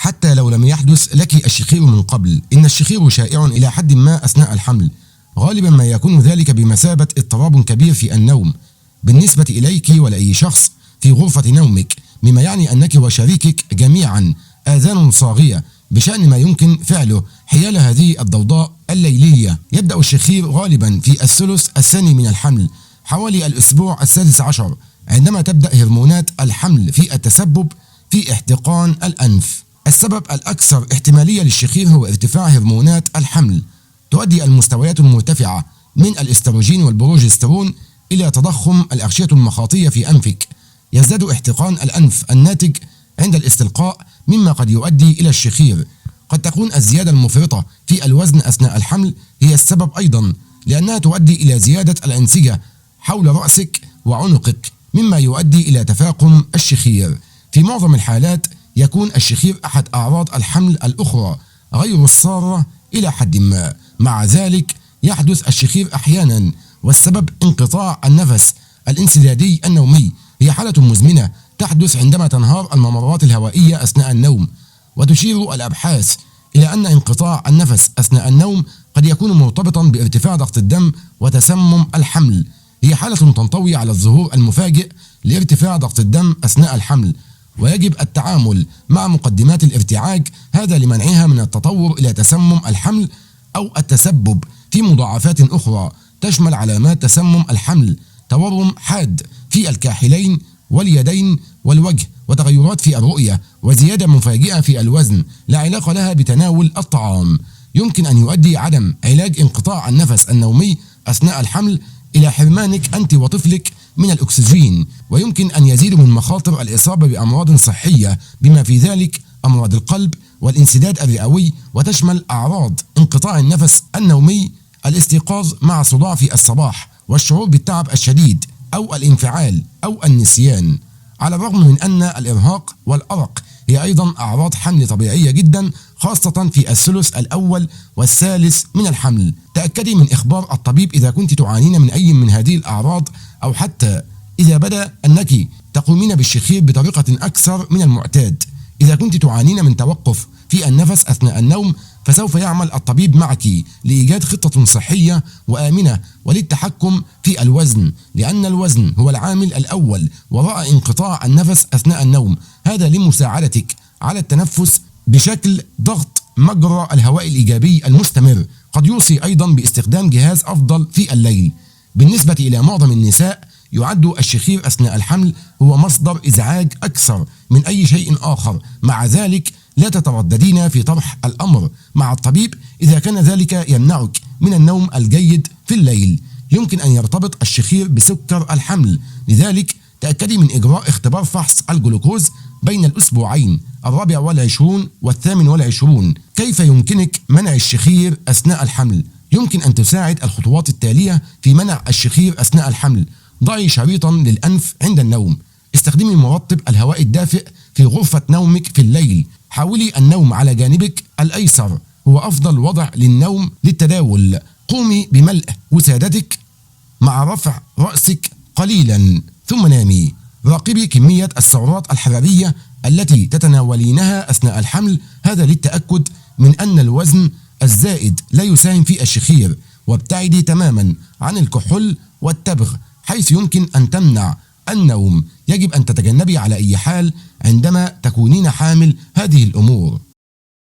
حتى لو لم يحدث لك الشخير من قبل. إن الشخير شائع إلى حد ما أثناء الحمل، غالبا ما يكون ذلك بمثابة اضطراب كبير في النوم بالنسبة إليك ولأي شخص في غرفة نومك، مما يعني أنك وشريكك جميعا آذان صاغية بشأن ما يمكن فعله حيال هذه الضوضاء الليلية. يبدأ الشخير غالبا في الثلث الثاني من الحمل حوالي الأسبوع السادس عشر، عندما تبدأ هرمونات الحمل في التسبب في احتقان الأنف. السبب الأكثر احتمالية للشخير هو ارتفاع هرمونات الحمل. تؤدي المستويات المرتفعة من الاستروجين والبروجسترون إلى تضخم الأغشية المخاطية في أنفك. يزداد احتقان الأنف الناتج عند الاستلقاء، مما قد يؤدي إلى الشخير. قد تكون الزيادة المفرطة في الوزن أثناء الحمل هي السبب أيضا، لأنها تؤدي إلى زيادة الأنسجة حول رأسك وعنقك، مما يؤدي إلى تفاقم الشخير. في معظم الحالات يكون الشخير أحد أعراض الحمل الأخرى غير السارة إلى حد ما. مع ذلك يحدث الشخير أحيانا، والسبب انقطاع النفس الانسدادي النومي. هي حالة مزمنة تحدث عندما تنهار الممرات الهوائية أثناء النوم، وتشير الأبحاث إلى أن انقطاع النفس أثناء النوم قد يكون مرتبطا بارتفاع ضغط الدم وتسمم الحمل. هي حالة تنطوي على الظهور المفاجئ لارتفاع ضغط الدم أثناء الحمل، ويجب التعامل مع مقدمات الارتعاج، هذا لمنعها من التطور إلى تسمم الحمل أو التسبب في مضاعفات أخرى تشمل علامات تسمم الحمل: تورم حاد في الكاحلين واليدين والوجه، وتغيرات في الرؤية، وزيادة مفاجئة في الوزن لا علاقة لها بتناول الطعام. يمكن أن يؤدي عدم علاج انقطاع النفس النومي أثناء الحمل إلى حرمانك أنت وطفلك من الأكسجين، ويمكن أن يزيد من مخاطر الإصابة بأمراض صحية بما في ذلك أمراض القلب والانسداد الرئوي، وتشمل أعراض انقطاع النفس النومي الاستيقاظ مع صداع في الصباح والشعور بالتعب الشديد أو الانفعال أو النسيان. على الرغم من أن الإرهاق والأرق هي أيضا أعراض حمل طبيعية جدا، خاصة في الثلث الأول والثالث من الحمل. تأكدي من إخبار الطبيب إذا كنت تعانين من أي من هذه الأعراض، أو حتى إذا بدا أنك تقومين بالشخير بطريقة أكثر من المعتاد. إذا كنت تعانين من توقف في النفس أثناء النوم، فسوف يعمل الطبيب معك لإيجاد خطة صحية وآمنة وللتحكم في الوزن، لأن الوزن هو العامل الأول وراء انقطاع النفس أثناء النوم. هذا لمساعدتك على التنفس بشكل ضغط مجرى الهواء الإيجابي المستمر. قد يوصي أيضا باستخدام جهاز أفضل في الليل. بالنسبة إلى معظم النساء يعد الشخير أثناء الحمل هو مصدر إزعاج أكثر من أي شيء آخر. مع ذلك لا تترددين في طرح الأمر مع الطبيب إذا كان ذلك يمنعك من النوم الجيد في الليل. يمكن أن يرتبط الشخير بسكر الحمل، لذلك تأكدي من إجراء اختبار فحص الجلوكوز بين الأسبوعين 24 و28. كيف يمكنك منع الشخير أثناء الحمل؟ يمكن أن تساعد الخطوات التالية في منع الشخير أثناء الحمل. ضعي شريطا للأنف عند النوم. استخدمي مرطب الهواء الدافئ في غرفة نومك في الليل. حاولي النوم على جانبك الأيسر، هو أفضل وضع للنوم للتداول. قومي بملء وسادتك مع رفع رأسك قليلا ثم نامي. راقبي كمية السعرات الحرارية التي تتناولينها أثناء الحمل، هذا للتأكد من أن الوزن الزائد لا يساهم في الشخير. وابتعدي تماما عن الكحول والتبغ حيث يمكن أن تمنع النوم. يجب أن تتجنبي على أي حال عندما تكونين حامل هذه الأمور.